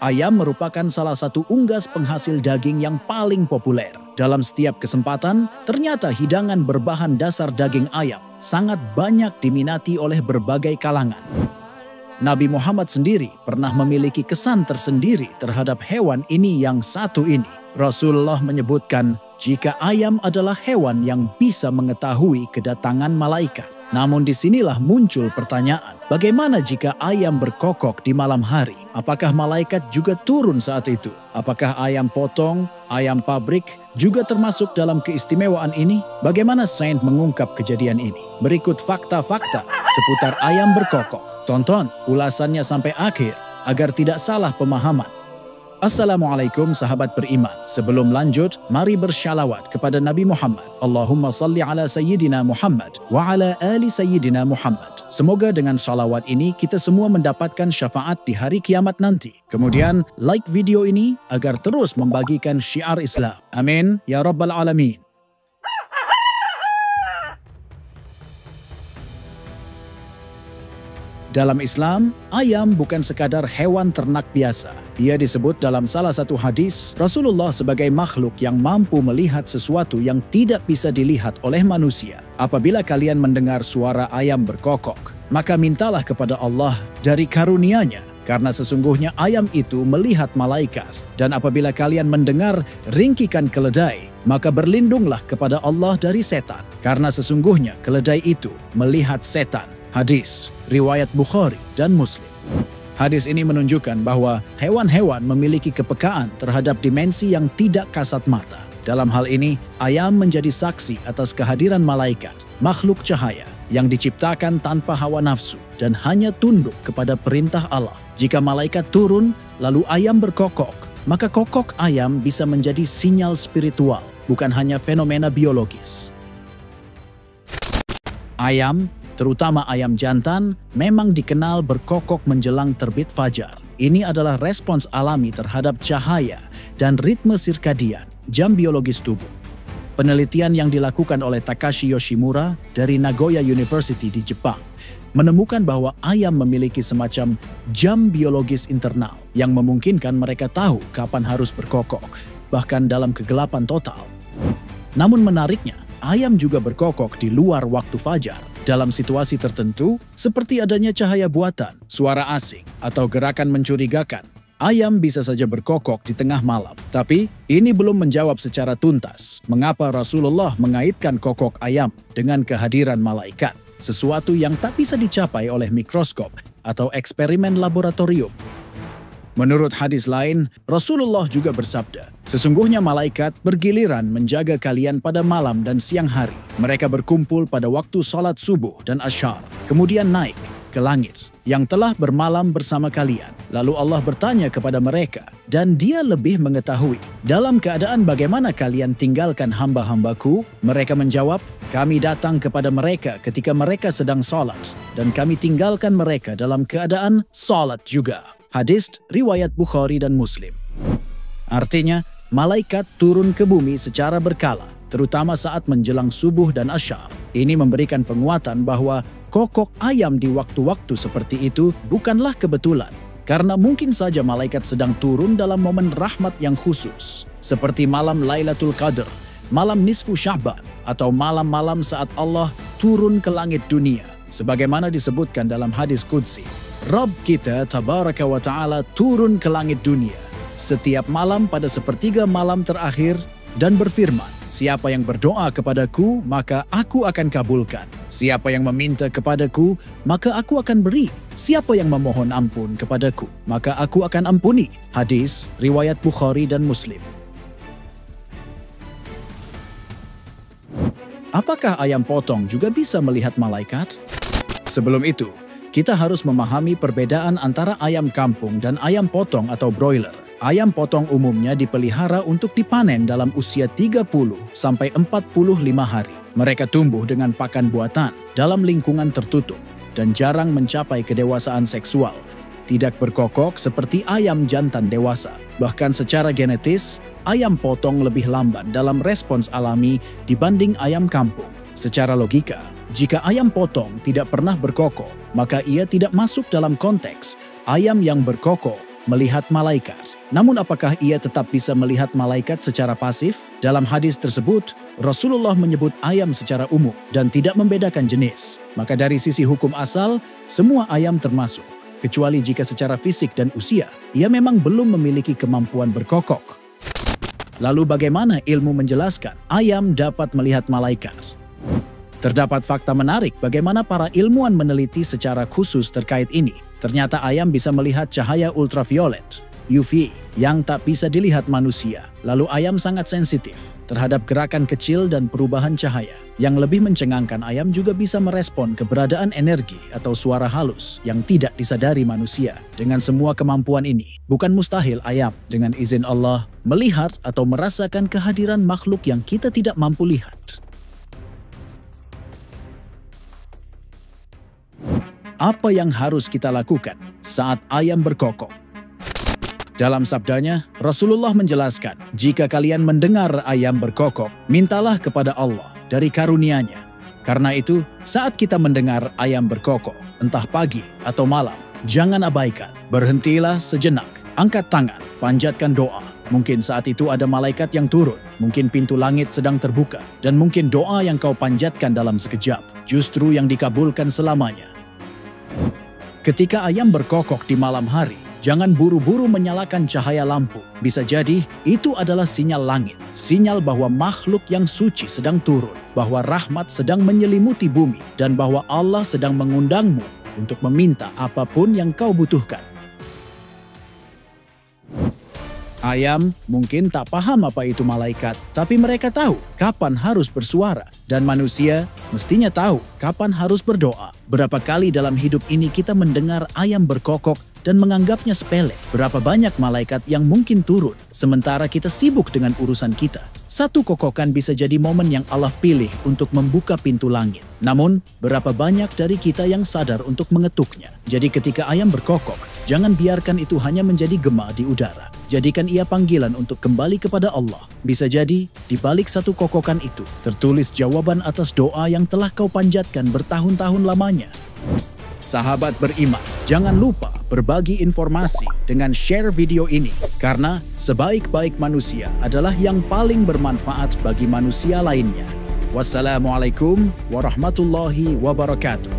Ayam merupakan salah satu unggas penghasil daging yang paling populer. Dalam setiap kesempatan, ternyata hidangan berbahan dasar daging ayam sangat banyak diminati oleh berbagai kalangan. Nabi Muhammad sendiri pernah memiliki kesan tersendiri terhadap hewan ini yang satu ini. Rasulullah menyebutkan jika ayam adalah hewan yang bisa mengetahui kedatangan malaikat. Namun disinilah muncul pertanyaan, bagaimana jika ayam berkokok di malam hari? Apakah malaikat juga turun saat itu? Apakah ayam potong, ayam pabrik juga termasuk dalam keistimewaan ini? Bagaimana Saint mengungkap kejadian ini? Berikut fakta-fakta seputar ayam berkokok. Tonton ulasannya sampai akhir agar tidak salah pemahaman. Assalamualaikum sahabat beriman. Sebelum lanjut, mari bersyalawat kepada Nabi Muhammad. Allahumma salli ala Sayyidina Muhammad wa ala ali Sayyidina Muhammad. Semoga dengan salawat ini kita semua mendapatkan syafaat di hari kiamat nanti. Kemudian, like video ini agar terus membagikan syiar Islam. Amin ya rabbal alamin. Dalam Islam, ayam bukan sekadar hewan ternak biasa. Ia disebut dalam salah satu hadis, Rasulullah sebagai makhluk yang mampu melihat sesuatu yang tidak bisa dilihat oleh manusia. Apabila kalian mendengar suara ayam berkokok, maka mintalah kepada Allah dari karunia-Nya, karena sesungguhnya ayam itu melihat malaikat. Dan apabila kalian mendengar ringkikan keledai, maka berlindunglah kepada Allah dari setan, karena sesungguhnya keledai itu melihat setan. Hadis riwayat Bukhari dan Muslim. Hadis ini menunjukkan bahwa hewan-hewan memiliki kepekaan terhadap dimensi yang tidak kasat mata. Dalam hal ini, ayam menjadi saksi atas kehadiran malaikat, makhluk cahaya yang diciptakan tanpa hawa nafsu dan hanya tunduk kepada perintah Allah. Jika malaikat turun, lalu ayam berkokok, maka kokok ayam bisa menjadi sinyal spiritual, bukan hanya fenomena biologis. Ayam, terutama ayam jantan, memang dikenal berkokok menjelang terbit fajar. Ini adalah respons alami terhadap cahaya dan ritme sirkadian, jam biologis tubuh. Penelitian yang dilakukan oleh Takashi Yoshimura dari Nagoya University di Jepang menemukan bahwa ayam memiliki semacam jam biologis internal yang memungkinkan mereka tahu kapan harus berkokok, bahkan dalam kegelapan total. Namun menariknya, ayam juga berkokok di luar waktu fajar. Dalam situasi tertentu, seperti adanya cahaya buatan, suara asing, atau gerakan mencurigakan, ayam bisa saja berkokok di tengah malam. Tapi, ini belum menjawab secara tuntas mengapa Rasulullah mengaitkan kokok ayam dengan kehadiran malaikat, sesuatu yang tak bisa dicapai oleh mikroskop atau eksperimen laboratorium. Menurut hadis lain, Rasulullah juga bersabda, sesungguhnya malaikat bergiliran menjaga kalian pada malam dan siang hari. Mereka berkumpul pada waktu salat subuh dan asyar, kemudian naik ke langit yang telah bermalam bersama kalian. Lalu Allah bertanya kepada mereka, dan Dia lebih mengetahui, dalam keadaan bagaimana kalian tinggalkan hamba-hambaku? Mereka menjawab, kami datang kepada mereka ketika mereka sedang salat, dan kami tinggalkan mereka dalam keadaan salat juga. Hadis riwayat Bukhari dan Muslim. Artinya, malaikat turun ke bumi secara berkala, terutama saat menjelang subuh dan asyar. Ini memberikan penguatan bahwa kokok ayam di waktu-waktu seperti itu bukanlah kebetulan, karena mungkin saja malaikat sedang turun dalam momen rahmat yang khusus, seperti malam Lailatul Qadar, malam nisfu Sya'ban, atau malam-malam saat Allah turun ke langit dunia, sebagaimana disebutkan dalam hadis Qudsi. Rabb kita tabaraka wa ta'ala turun ke langit dunia setiap malam pada sepertiga malam terakhir dan berfirman, siapa yang berdoa kepadaku, maka aku akan kabulkan. Siapa yang meminta kepadaku, maka aku akan beri. Siapa yang memohon ampun kepadaku, maka aku akan ampuni. Hadis riwayat Bukhari dan Muslim. Apakah ayam potong juga bisa melihat malaikat? Sebelum itu, kita harus memahami perbedaan antara ayam kampung dan ayam potong atau broiler. Ayam potong umumnya dipelihara untuk dipanen dalam usia 30 sampai 45 hari. Mereka tumbuh dengan pakan buatan dalam lingkungan tertutup dan jarang mencapai kedewasaan seksual. Tidak berkokok seperti ayam jantan dewasa. Bahkan secara genetis, ayam potong lebih lamban dalam respons alami dibanding ayam kampung. Secara logika, jika ayam potong tidak pernah berkokok, maka ia tidak masuk dalam konteks ayam yang berkokok melihat malaikat. Namun apakah ia tetap bisa melihat malaikat secara pasif? Dalam hadis tersebut, Rasulullah menyebut ayam secara umum dan tidak membedakan jenis. Maka dari sisi hukum asal, semua ayam termasuk. Kecuali jika secara fisik dan usia, ia memang belum memiliki kemampuan berkokok. Lalu bagaimana ilmu menjelaskan ayam dapat melihat malaikat? Terdapat fakta menarik bagaimana para ilmuwan meneliti secara khusus terkait ini. Ternyata ayam bisa melihat cahaya ultraviolet, UV, yang tak bisa dilihat manusia. Lalu ayam sangat sensitif terhadap gerakan kecil dan perubahan cahaya. Yang lebih mencengangkan, ayam juga bisa merespon keberadaan energi atau suara halus yang tidak disadari manusia. Dengan semua kemampuan ini, bukan mustahil ayam dengan izin Allah melihat atau merasakan kehadiran makhluk yang kita tidak mampu lihat. Apa yang harus kita lakukan saat ayam berkokok? Dalam sabdanya, Rasulullah menjelaskan, jika kalian mendengar ayam berkokok, mintalah kepada Allah dari karunia-Nya. Karena itu, saat kita mendengar ayam berkokok, entah pagi atau malam, jangan abaikan. Berhentilah sejenak, angkat tangan, panjatkan doa. Mungkin saat itu ada malaikat yang turun, mungkin pintu langit sedang terbuka, dan mungkin doa yang kau panjatkan dalam sekejap, justru yang dikabulkan selamanya. Ketika ayam berkokok di malam hari, jangan buru-buru menyalakan cahaya lampu. Bisa jadi itu adalah sinyal langit, sinyal bahwa makhluk yang suci sedang turun, bahwa rahmat sedang menyelimuti bumi, dan bahwa Allah sedang mengundangmu untuk meminta apapun yang kau butuhkan. Ayam mungkin tak paham apa itu malaikat, tapi mereka tahu kapan harus bersuara. Dan manusia mestinya tahu kapan harus berdoa. Berapa kali dalam hidup ini kita mendengar ayam berkokok dan menganggapnya sepele? Berapa banyak malaikat yang mungkin turun, sementara kita sibuk dengan urusan kita? Satu kokokan bisa jadi momen yang Allah pilih untuk membuka pintu langit. Namun, berapa banyak dari kita yang sadar untuk mengetuknya? Jadi ketika ayam berkokok, jangan biarkan itu hanya menjadi gema di udara. Jadikan ia panggilan untuk kembali kepada Allah. Bisa jadi, di balik satu kokokan itu, tertulis jawaban atas doa yang telah kau panjatkan bertahun-tahun lamanya. Sahabat beriman, jangan lupa berbagi informasi dengan share video ini. Karena sebaik-baik manusia adalah yang paling bermanfaat bagi manusia lainnya. Wassalamualaikum warahmatullahi wabarakatuh.